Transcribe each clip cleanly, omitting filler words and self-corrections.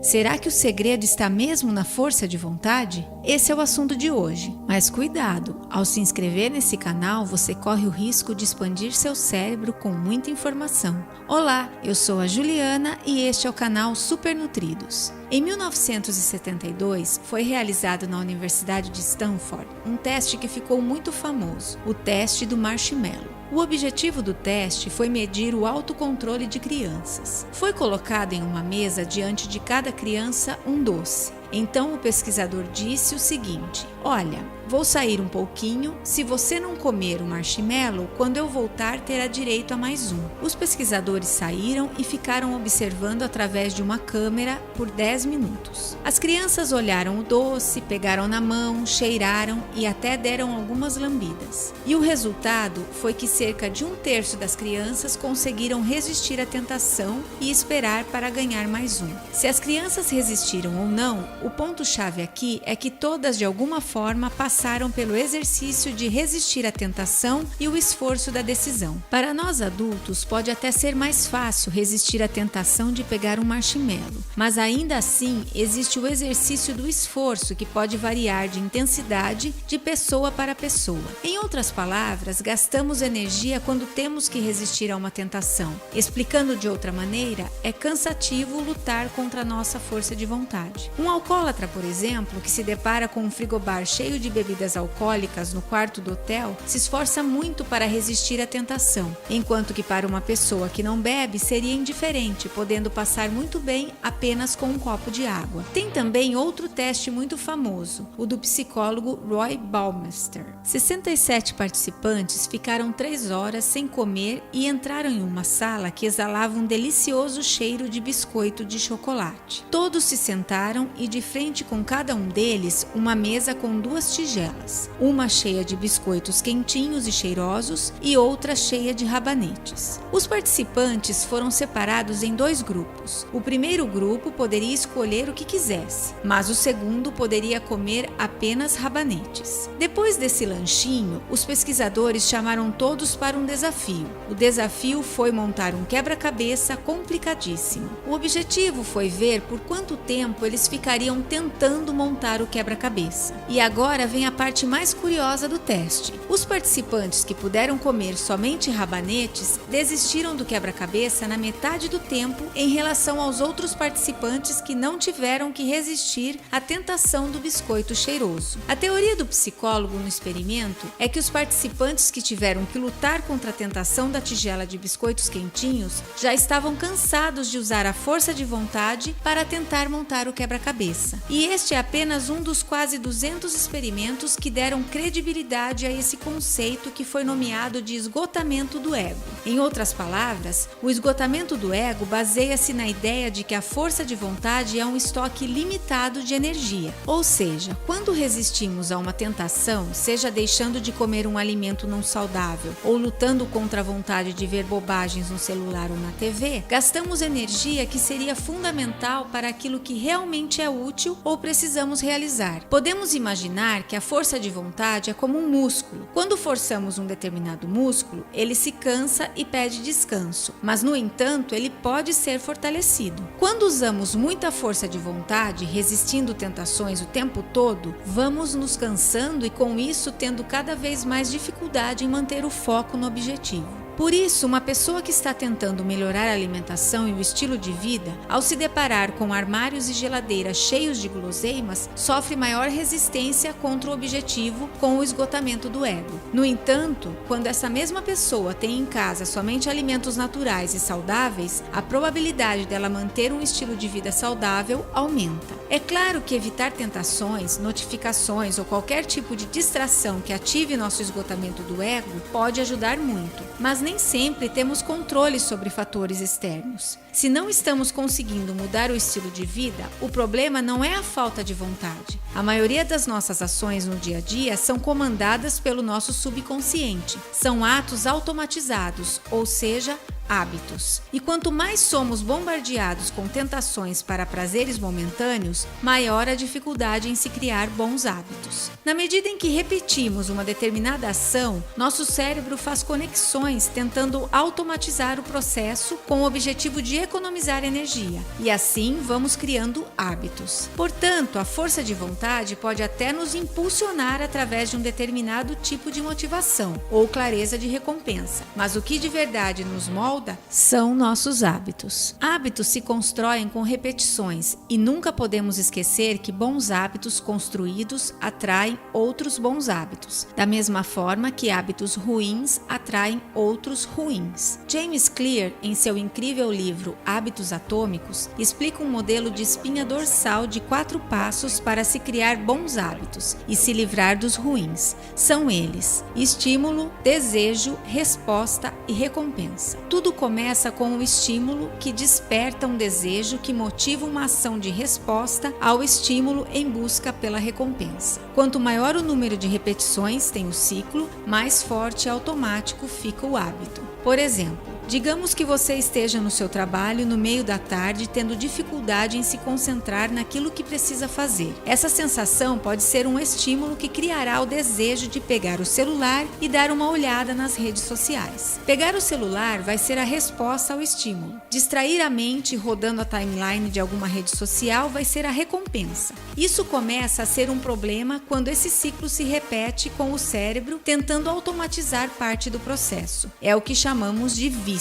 Será que o segredo está mesmo na força de vontade? Esse é o assunto de hoje. Mas cuidado, ao se inscrever nesse canal, você corre o risco de expandir seu cérebro com muita informação. Olá, eu sou a Juliana e este é o canal Super Nutridos. Em 1972, foi realizado na Universidade de Stanford um teste que ficou muito famoso, o teste do marshmallow. O objetivo do teste foi medir o autocontrole de crianças. Foi colocado em uma mesa diante de cada criança um doce. Então o pesquisador disse o seguinte: olha, vou sair um pouquinho, se você não comer o marshmallow, quando eu voltar terá direito a mais um. Os pesquisadores saíram e ficaram observando através de uma câmera por 10 minutos. As crianças olharam o doce, pegaram na mão, cheiraram e até deram algumas lambidas. E o resultado foi que cerca de 1/3 das crianças conseguiram resistir à tentação e esperar para ganhar mais um. Se as crianças resistiram ou não, o ponto-chave aqui é que todas de alguma forma passaram pelo exercício de resistir à tentação e o esforço da decisão. Para nós adultos, pode até ser mais fácil resistir à tentação de pegar um marshmallow, mas ainda assim existe o exercício do esforço que pode variar de intensidade de pessoa para pessoa. Em outras palavras, gastamos energia quando temos que resistir a uma tentação. Explicando de outra maneira, é cansativo lutar contra a nossa força de vontade. Um alcoólatra, por exemplo, que se depara com um frigobar cheio de bebidas alcoólicas no quarto do hotel, se esforça muito para resistir à tentação, enquanto que para uma pessoa que não bebe seria indiferente, podendo passar muito bem apenas com um copo de água. Tem também outro teste muito famoso, o do psicólogo Roy Baumeister. 67 participantes ficaram 3 horas sem comer e entraram em uma sala que exalava um delicioso cheiro de biscoito de chocolate. Todos se sentaram e de frente com cada um deles, uma mesa com 2 tigelas, uma cheia de biscoitos quentinhos e cheirosos e outra cheia de rabanetes. Os participantes foram separados em 2 grupos. O primeiro grupo poderia escolher o que quisesse, mas o segundo poderia comer apenas rabanetes. Depois desse lanchinho, os pesquisadores chamaram todos para um desafio. O desafio foi montar um quebra-cabeça complicadíssimo. O objetivo foi ver por quanto tempo eles ficariam tentando montar o quebra-cabeça. E agora vem a parte mais curiosa do teste. Os participantes que puderam comer somente rabanetes desistiram do quebra-cabeça na metade do tempo em relação aos outros participantes que não tiveram que resistir à tentação do biscoito cheiroso. A teoria do psicólogo no experimento é que os participantes que tiveram que lutar contra a tentação da tigela de biscoitos quentinhos já estavam cansados de usar a força de vontade para tentar montar o quebra-cabeça. E este é apenas um dos quase 200 experimentos que deram credibilidade a esse conceito que foi nomeado de esgotamento do ego. Em outras palavras, o esgotamento do ego baseia-se na ideia de que a força de vontade é um estoque limitado de energia. Ou seja, quando resistimos a uma tentação, seja deixando de comer um alimento não saudável ou lutando contra a vontade de ver bobagens no celular ou na TV, gastamos energia que seria fundamental para aquilo que realmente é útil ou precisamos realizar. Podemos imaginar que a força de vontade é como um músculo. Quando forçamos um determinado músculo, ele se cansa e pede descanso, mas no entanto, ele pode ser fortalecido. Quando usamos muita força de vontade, resistindo tentações o tempo todo, vamos nos cansando e com isso tendo cada vez mais dificuldade em manter o foco no objetivo. Por isso, uma pessoa que está tentando melhorar a alimentação e o estilo de vida, ao se deparar com armários e geladeiras cheios de guloseimas, sofre maior resistência contra o objetivo com o esgotamento do ego. No entanto, quando essa mesma pessoa tem em casa somente alimentos naturais e saudáveis, a probabilidade dela manter um estilo de vida saudável aumenta. É claro que evitar tentações, notificações ou qualquer tipo de distração que ative nosso esgotamento do ego pode ajudar muito, mas nem sempre temos controle sobre fatores externos. Se não estamos conseguindo mudar o estilo de vida, o problema não é a falta de vontade. A maioria das nossas ações no dia a dia são comandadas pelo nosso subconsciente. São atos automatizados, ou seja, hábitos. E quanto mais somos bombardeados com tentações para prazeres momentâneos, maior a dificuldade em se criar bons hábitos. Na medida em que repetimos uma determinada ação, nosso cérebro faz conexões tentando automatizar o processo com o objetivo de economizar energia, e assim vamos criando hábitos. Portanto, a força de vontade pode até nos impulsionar através de um determinado tipo de motivação ou clareza de recompensa, mas o que de verdade nos molda são nossos hábitos. Hábitos se constroem com repetições e nunca podemos esquecer que bons hábitos construídos atraem outros bons hábitos, da mesma forma que hábitos ruins atraem outros ruins. James Clear, em seu incrível livro Hábitos Atômicos, explica um modelo de espinha dorsal de 4 passos para se criar bons hábitos e se livrar dos ruins. São eles: estímulo, desejo, resposta e recompensa. Tudo começa com o estímulo, que desperta um desejo que motiva uma ação de resposta ao estímulo em busca pela recompensa. Quanto maior o número de repetições tem o ciclo, mais forte e automático fica o hábito. Por exemplo, digamos que você esteja no seu trabalho no meio da tarde tendo dificuldade em se concentrar naquilo que precisa fazer. Essa sensação pode ser um estímulo que criará o desejo de pegar o celular e dar uma olhada nas redes sociais. Pegar o celular vai ser a resposta ao estímulo. Distrair a mente rodando a timeline de alguma rede social vai ser a recompensa. Isso começa a ser um problema quando esse ciclo se repete com o cérebro tentando automatizar parte do processo. É o que chamamos de vício.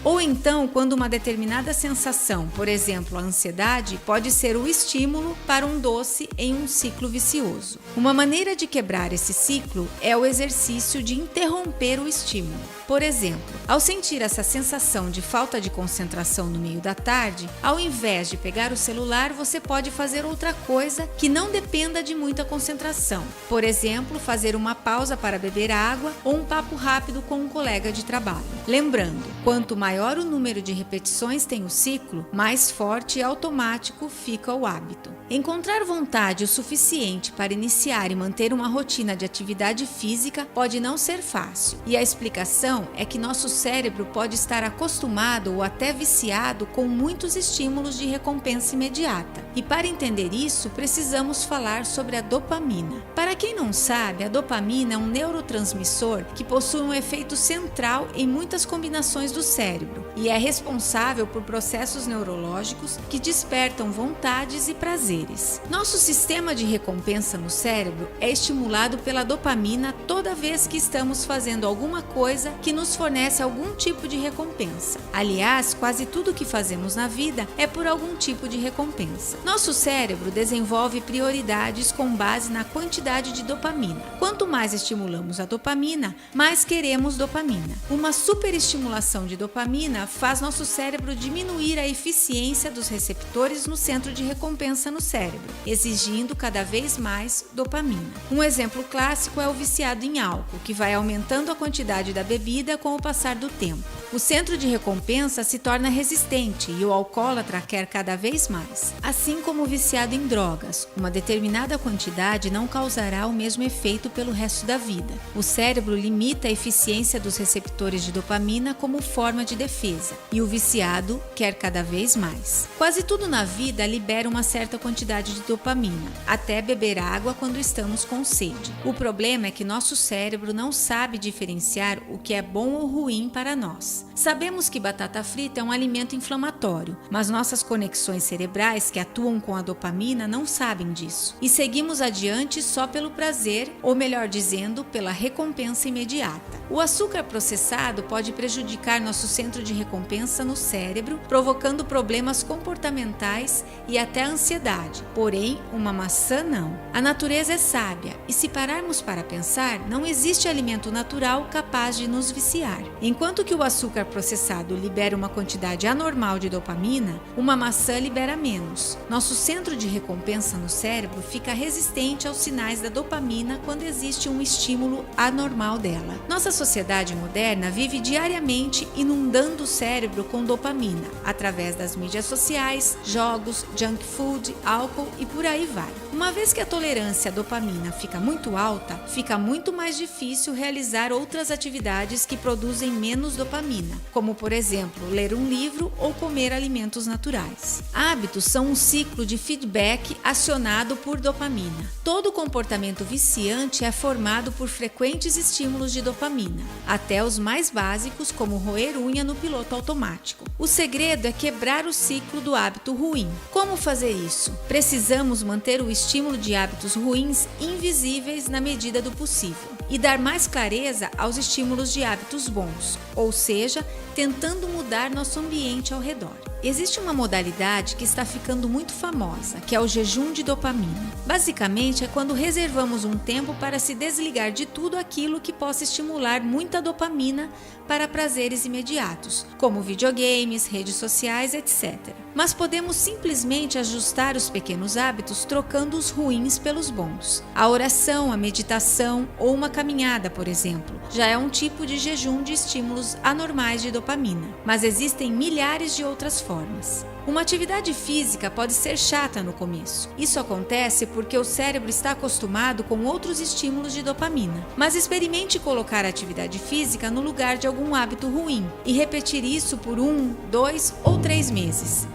Ou então, quando uma determinada sensação, por exemplo, a ansiedade, pode ser o estímulo para um doce em um ciclo vicioso. Uma maneira de quebrar esse ciclo é o exercício de interromper o estímulo. Por exemplo, ao sentir essa sensação de falta de concentração no meio da tarde, ao invés de pegar o celular, você pode fazer outra coisa que não dependa de muita concentração. Por exemplo, fazer uma pausa para beber água ou um papo rápido com um colega de trabalho. Lembrando, quanto maior o número de repetições tem o ciclo, mais forte e automático fica o hábito. Encontrar vontade o suficiente para iniciar e manter uma rotina de atividade física pode não ser fácil, e a explicação é que nosso cérebro pode estar acostumado ou até viciado com muitos estímulos de recompensa imediata. E para entender isso, precisamos falar sobre a dopamina. Para quem não sabe, a dopamina é um neurotransmissor que possui um efeito central em muitas combinações do cérebro e é responsável por processos neurológicos que despertam vontades e prazeres. Nosso sistema de recompensa no cérebro é estimulado pela dopamina toda vez que estamos fazendo alguma coisa que nos fornece algum tipo de recompensa. Aliás, quase tudo que fazemos na vida é por algum tipo de recompensa. Nosso cérebro desenvolve prioridades com base na quantidade de dopamina. Quanto mais estimulamos a dopamina, mais queremos dopamina. Uma superestimulação de dopamina faz nosso cérebro diminuir a eficiência dos receptores no centro de recompensa no cérebro, exigindo cada vez mais dopamina. Um exemplo clássico é o viciado em álcool, que vai aumentando a quantidade da bebida com o passar do tempo. O centro de recompensa se torna resistente e o alcoólatra quer cada vez mais. Assim como o viciado em drogas, uma determinada quantidade não causará o mesmo efeito pelo resto da vida. O cérebro limita a eficiência dos receptores de dopamina como forma de defesa, e o viciado quer cada vez mais. Quase tudo na vida libera uma certa quantidade de dopamina, até beber água quando estamos com sede. O problema é que nosso cérebro não sabe diferenciar o que é bom ou ruim para nós. Sabemos que batata frita é um alimento inflamatório, mas nossas conexões cerebrais que atuam com a dopamina não sabem disso, e seguimos adiante só pelo prazer, ou melhor dizendo, pela recompensa imediata. O açúcar processado pode prejudicar nosso centro de recompensa no cérebro, provocando problemas comportamentais e até ansiedade. Porém, uma maçã não. A natureza é sábia, e se pararmos para pensar, não existe alimento natural capaz de nos viciar. Enquanto que o açúcar processado libera uma quantidade anormal de dopamina, uma maçã libera menos. Nosso centro de recompensa no cérebro fica resistente aos sinais da dopamina quando existe um estímulo anormal dela. Nossa sociedade moderna vive diariamente mente, inundando o cérebro com dopamina, através das mídias sociais, jogos, junk food, álcool e por aí vai. Uma vez que a tolerância à dopamina fica muito alta, fica muito mais difícil realizar outras atividades que produzem menos dopamina, como por exemplo, ler um livro ou comer alimentos naturais. Hábitos são um ciclo de feedback acionado por dopamina. Todo comportamento viciante é formado por frequentes estímulos de dopamina, até os mais básicos, como roer unha no piloto automático. O segredo é quebrar o ciclo do hábito ruim. Como fazer isso? Precisamos manter o estímulo de hábitos ruins invisíveis na medida do possível e dar mais clareza aos estímulos de hábitos bons, ou seja, tentando mudar nosso ambiente ao redor. Existe uma modalidade que está ficando muito famosa, que é o jejum de dopamina. Basicamente, é quando reservamos um tempo para se desligar de tudo aquilo que possa estimular muita dopamina para prazeres imediatos, como videogames, redes sociais, etc. Mas podemos simplesmente ajustar os pequenos hábitos trocando os ruins pelos bons. A oração, a meditação ou uma caminhada, por exemplo, já é um tipo de jejum de estímulos anormais de dopamina, mas existem milhares de outras formas. Uma atividade física pode ser chata no começo. Isso acontece porque o cérebro está acostumado com outros estímulos de dopamina. Mas experimente colocar a atividade física no lugar de algum hábito ruim e repetir isso por 1, 2 ou 3 meses.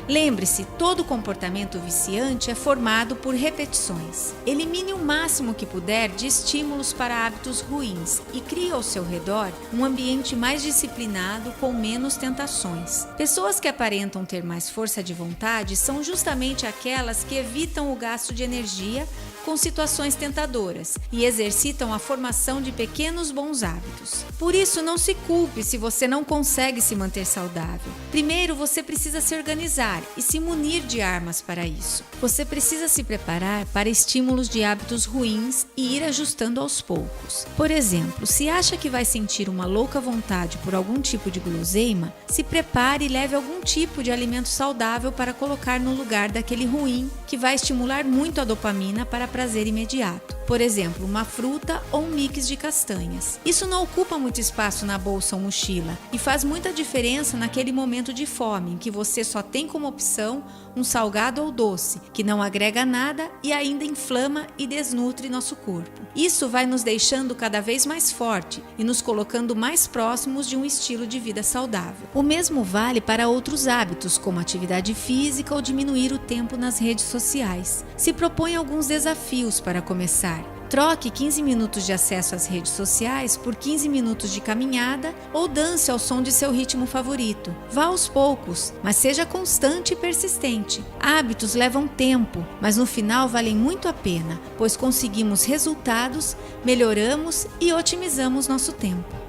Lembre-se, todo comportamento viciante é formado por repetições. Elimine o máximo que puder de estímulos para hábitos ruins e crie ao seu redor um ambiente mais disciplinado com menos tentações. Pessoas que aparentam ter mais força de vontade são justamente aquelas que evitam o gasto de energia com situações tentadoras e exercitam a formação de pequenos bons hábitos. Por isso, não se culpe se você não consegue se manter saudável. Primeiro, você precisa se organizar e se munir de armas para isso. Você precisa se preparar para estímulos de hábitos ruins e ir ajustando aos poucos. Por exemplo, se acha que vai sentir uma louca vontade por algum tipo de guloseima, se prepare e leve algum tipo de alimento saudável para colocar no lugar daquele ruim que vai estimular muito a dopamina para prazer imediato. Por exemplo, uma fruta ou um mix de castanhas. Isso não ocupa muito espaço na bolsa ou mochila e faz muita diferença naquele momento de fome em que você só tem como opção um salgado ou doce, que não agrega nada e ainda inflama e desnutre nosso corpo. Isso vai nos deixando cada vez mais forte e nos colocando mais próximos de um estilo de vida saudável. O mesmo vale para outros hábitos, como atividade física ou diminuir o tempo nas redes sociais. Se propõe alguns desafios para começar. Troque 15 minutos de acesso às redes sociais por 15 minutos de caminhada ou dance ao som de seu ritmo favorito. Vá aos poucos, mas seja constante e persistente. Hábitos levam tempo, mas no final valem muito a pena, pois conseguimos resultados, melhoramos e otimizamos nosso tempo.